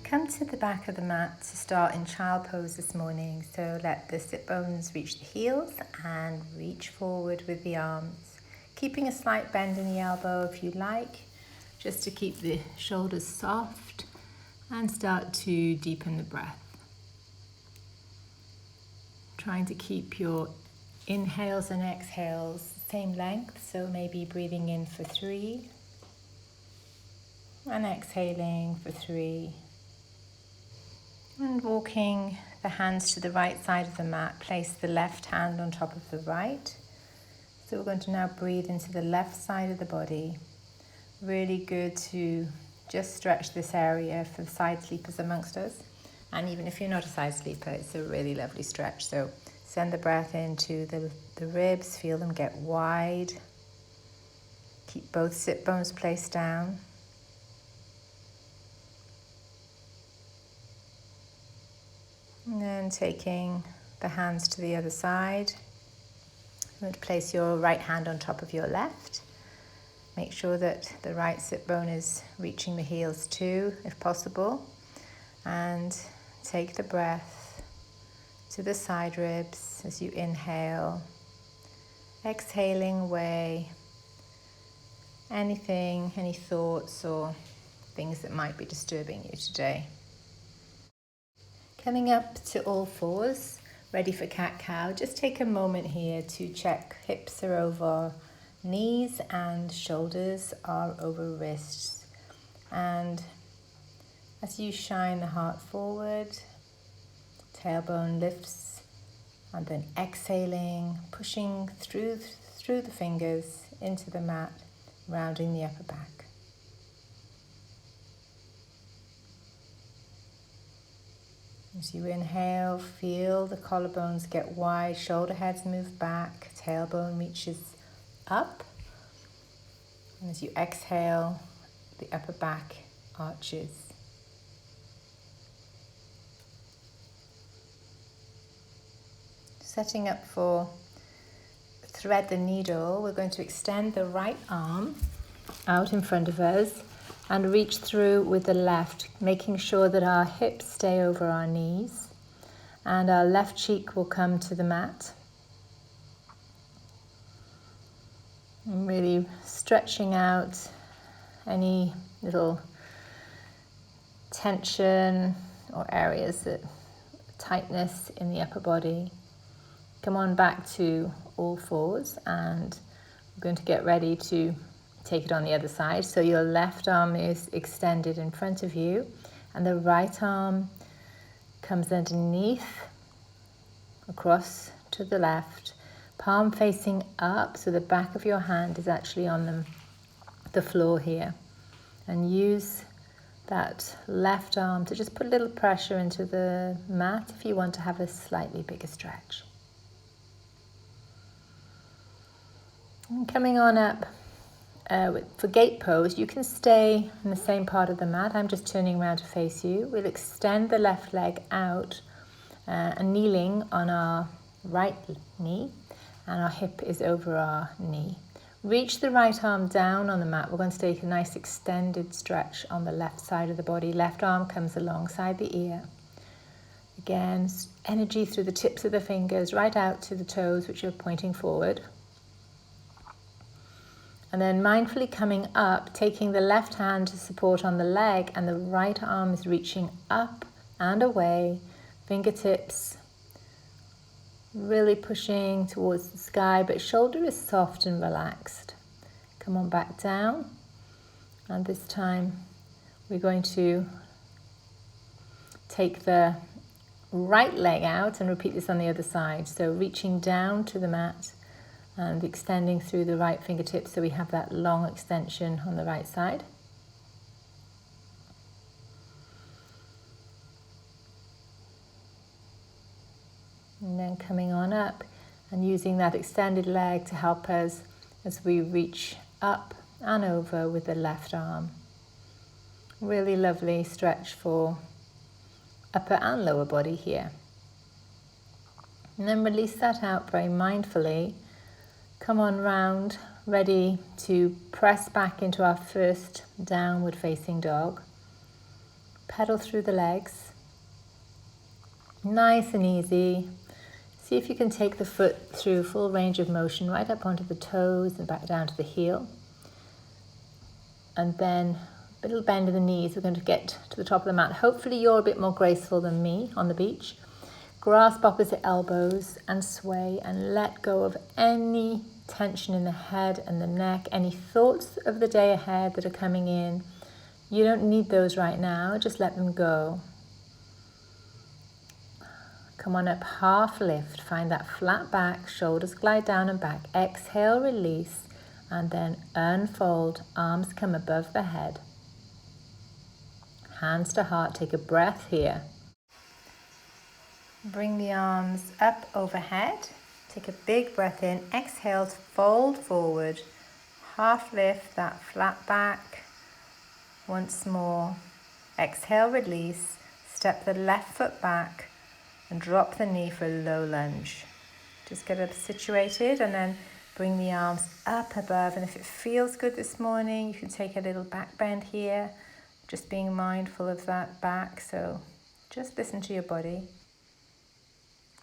come to the back of the mat to start in child pose this morning. So let the sit bones reach the heels and reach forward with the arms. Keeping a slight bend in the elbow if you like, just to keep the shoulders soft, and start to deepen the breath. Trying to keep your inhales and exhales the same length, so maybe breathing in for 3 and exhaling for 3. And walking the hands to the right side of the mat, place the left hand on top of the right. So we're going to now breathe into the left side of the body. Really good to just stretch this area for the side sleepers amongst us. And even if you're not a side sleeper, it's a really lovely stretch. So send the breath into the ribs, feel them get wide. Keep both sit bones placed down. And then taking the hands to the other side. You're going to place your right hand on top of your left. Make sure that the right sit bone is reaching the heels too, if possible. And take the breath to the side ribs as you inhale. Exhaling away anything, any thoughts or things that might be disturbing you today. Coming up to all fours, ready for cat-cow. Just take a moment here to check hips are over knees and shoulders are over wrists. And as you shine the heart forward, tailbone lifts, and then exhaling, pushing through the fingers into the mat, rounding the upper back. As you inhale, feel the collarbones get wide, shoulder heads move back, tailbone reaches up. And as you exhale, the upper back arches. Setting up for thread the needle, we're going to extend the right arm out in front of us and reach through with the left, making sure that our hips stay over our knees and our left cheek will come to the mat. And really stretching out any little tension or areas that tightness in the upper body. Come on back to all fours, and we're going to get ready to take it on the other side. So your left arm is extended in front of you and the right arm comes underneath, across to the left, palm facing up, so the back of your hand is actually on the floor here. And use that left arm to just put a little pressure into the mat if you want to have a slightly bigger stretch. And coming on up for gate pose, you can stay in the same part of the mat. I'm just turning around to face you. We'll extend the left leg out and kneeling on our right knee, and our hip is over our knee. Reach the right arm down on the mat. We're going to take a nice extended stretch on the left side of the body. Left arm comes alongside the ear. Again, energy through the tips of the fingers right out to the toes, which are pointing forward. And then mindfully coming up, taking the left hand to support on the leg, and the right arm is reaching up and away, fingertips really pushing towards the sky, but shoulder is soft and relaxed. Come on back down, and this time we're going to take the right leg out and repeat this on the other side. So reaching down to the mat and extending through the right fingertips, so we have that long extension on the right side. And then coming on up and using that extended leg to help us as we reach up and over with the left arm. Really lovely stretch for upper and lower body here. And then release that out very mindfully. Come on round, ready to press back into our first downward facing dog. Pedal through the legs. Nice and easy. See if you can take the foot through full range of motion, right up onto the toes and back down to the heel. And then a little bend in the knees. We're going to get to the top of the mat. Hopefully you're a bit more graceful than me on the beach. Grasp opposite elbows and sway and let go of any tension in the head and the neck, any thoughts of the day ahead that are coming in. You don't need those right now, just let them go. Come on up, half lift, find that flat back, shoulders glide down and back. Exhale, release, and then unfold, arms come above the head. Hands to heart, take a breath here. Bring the arms up overhead, take a big breath in, exhale to fold forward, half lift that flat back. Once more, exhale, release, step the left foot back and drop the knee for a low lunge. Just get up situated and then bring the arms up above, and if it feels good this morning, you can take a little back bend here, just being mindful of that back, so just listen to your body.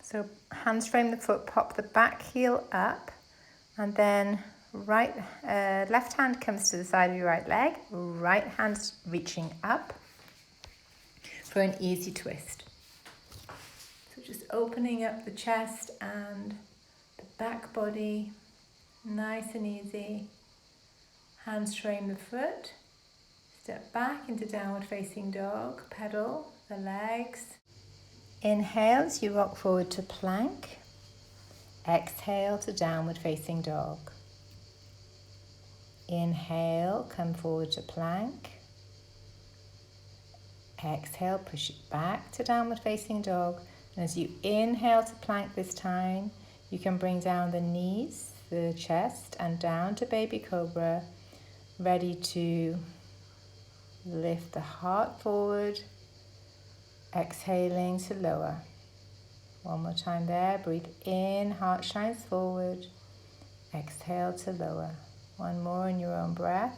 So hands frame the foot, pop the back heel up, and then left hand comes to the side of your right leg, right hand reaching up for an easy twist. So just opening up the chest and the back body, nice and easy. Hands frame the foot, step back into downward facing dog, pedal the legs. Inhale as you rock forward to plank. Exhale to downward facing dog. Inhale, come forward to plank. Exhale, push it back to downward facing dog. And as you inhale to plank this time, you can bring down the knees, the chest, and down to baby cobra. Ready to lift the heart forward. Exhaling to lower. One more time there. Breathe in, heart shines forward. Exhale to lower. One more in your own breath.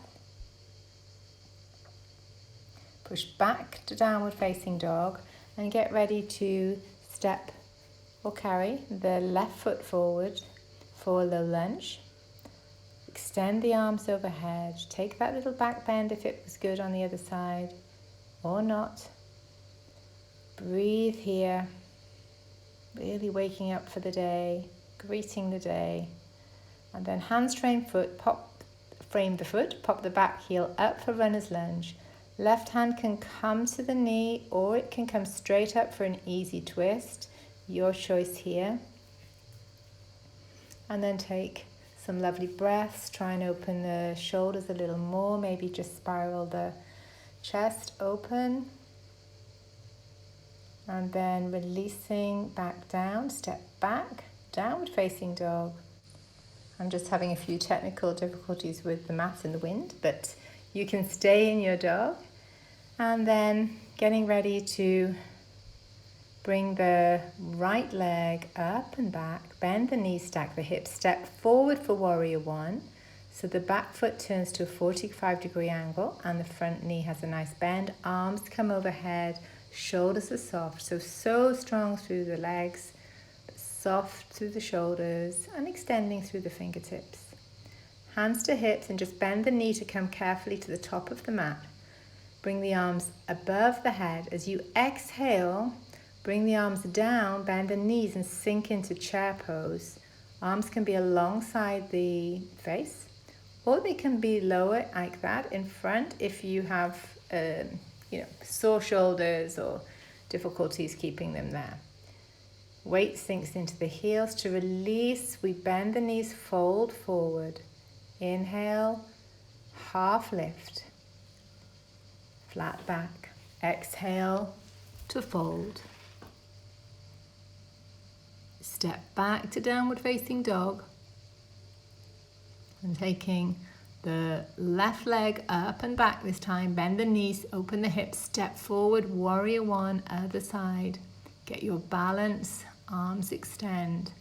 Push back to downward facing dog and get ready to step or carry the left foot forward for a low lunge. Extend the arms overhead. Take that little back bend if it was good on the other side or not. Breathe here, really waking up for the day, greeting the day. And then hands frame the foot, pop the back heel up for runner's lunge. Left hand can come to the knee or it can come straight up for an easy twist. Your choice here. And then take some lovely breaths. Try and open the shoulders a little more. Maybe just spiral the chest open. And then releasing back down, step back, downward facing dog. I'm just having a few technical difficulties with the mat and the wind, but you can stay in your dog. And then getting ready to bring the right leg up and back, bend the knees, stack the hips, step forward for warrior one. So the back foot turns to a 45-degree angle and the front knee has a nice bend. Arms come overhead. Shoulders are soft, so strong through the legs, soft through the shoulders and extending through the fingertips. Hands to hips and just bend the knee to come carefully to the top of the mat. Bring the arms above the head. As you exhale, bring the arms down, bend the knees and sink into chair pose. Arms can be alongside the face or they can be lower like that in front if you have sore shoulders or difficulties keeping them there. Weight sinks into the heels. To release, we bend the knees, fold forward. Inhale, half lift, flat back. Exhale to fold. Step back to downward facing dog. And taking the left leg up and back this time. Bend the knees, open the hips, step forward, warrior one, other side. Get your balance, arms extend.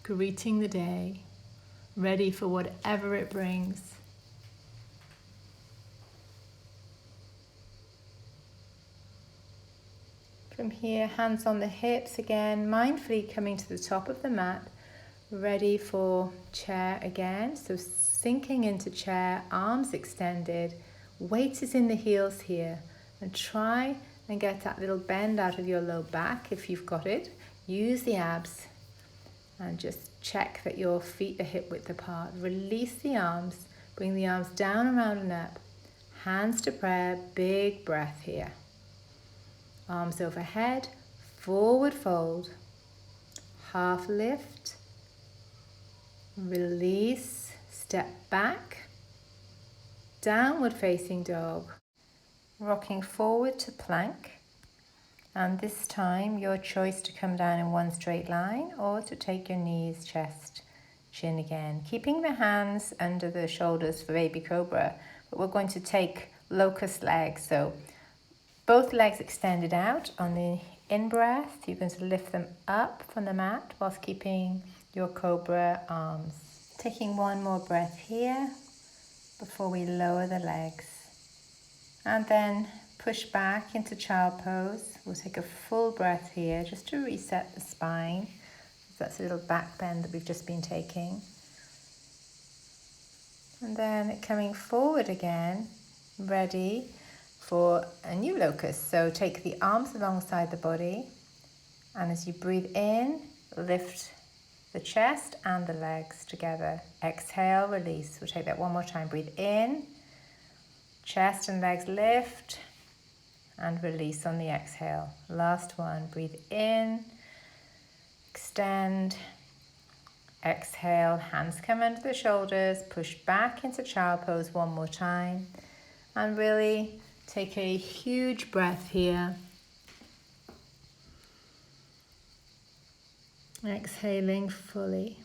Greeting the day, ready for whatever it brings. From here, hands on the hips again, mindfully coming to the top of the mat, ready for chair again. So sinking into chair, arms extended, weight is in the heels here, and try and get that little bend out of your low back if you've got it. Use the abs and just check that your feet are hip width apart. Release the arms, bring the arms down, around and up. Hands to prayer, big breath here. Arms overhead, forward fold, half lift, release, step back, downward facing dog, rocking forward to plank, and this time your choice to come down in one straight line or to take your knees, chest, chin again, keeping the hands under the shoulders for baby cobra, but we're going to take locust legs, so both legs extended out. On the in-breath, you're going to lift them up from the mat whilst keeping your cobra arms. Taking one more breath here before we lower the legs. And then push back into child pose. We'll take a full breath here just to reset the spine. That's a little back bend that we've just been taking. And then coming forward again, ready for a new locust. So take the arms alongside the body, and as you breathe in, lift the chest and the legs together. Exhale, release. We'll take that one more time. Breathe in, chest and legs lift, and release on the exhale. Last one. Breathe in, extend, exhale, hands come under the shoulders, push back into child pose one more time, and really take a huge breath here. Exhaling fully.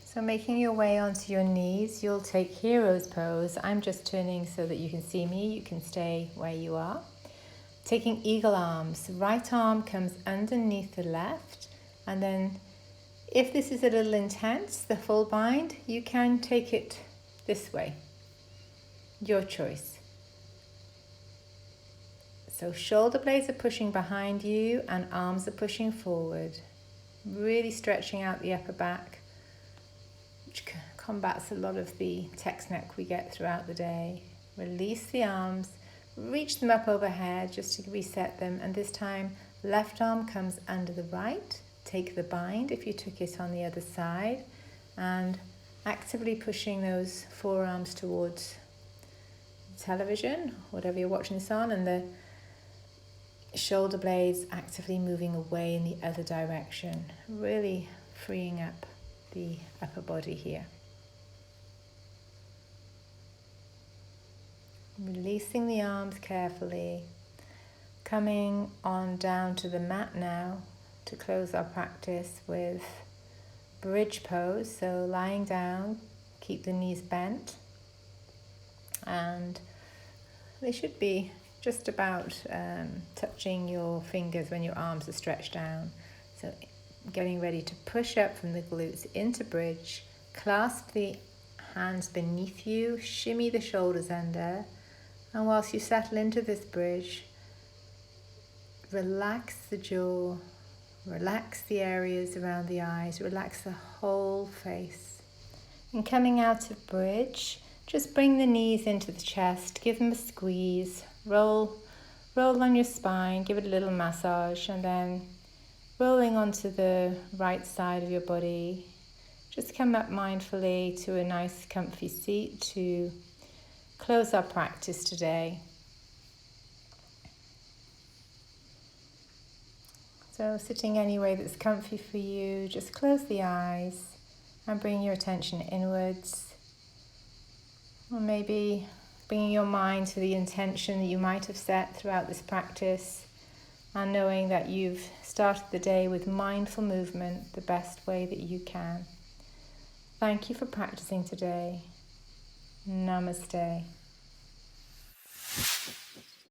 So making your way onto your knees, you'll take hero's pose. I'm just turning so that you can see me. You can stay where you are. Taking eagle arms. Right arm comes underneath the left, and then if this is a little intense, the full bind, you can take it this way. Your choice. So shoulder blades are pushing behind you and arms are pushing forward. Really stretching out the upper back, which combats a lot of the text neck we get throughout the day. Release the arms, reach them up overhead just to reset them, and this time left arm comes under the right. Take the bind if you took it on the other side, and actively pushing those forearms towards television, whatever you're watching this on, and the shoulder blades actively moving away in the other direction, really freeing up the upper body here. Releasing the arms carefully, coming on down to the mat now to close our practice with bridge pose. So lying down, keep the knees bent, and they should be just about touching your fingers when your arms are stretched down. So getting ready to push up from the glutes into bridge, clasp the hands beneath you, shimmy the shoulders under, and whilst you settle into this bridge, relax the jaw, relax the areas around the eyes, relax the whole face. And coming out of bridge, just bring the knees into the chest, give them a squeeze, roll on your spine, give it a little massage, and then rolling onto the right side of your body, just come up mindfully to a nice comfy seat to close our practice today. So sitting any way that's comfy for you, just close the eyes and bring your attention inwards. Or maybe bringing your mind to the intention that you might have set throughout this practice, and knowing that you've started the day with mindful movement the best way that you can. Thank you for practicing today. Namaste.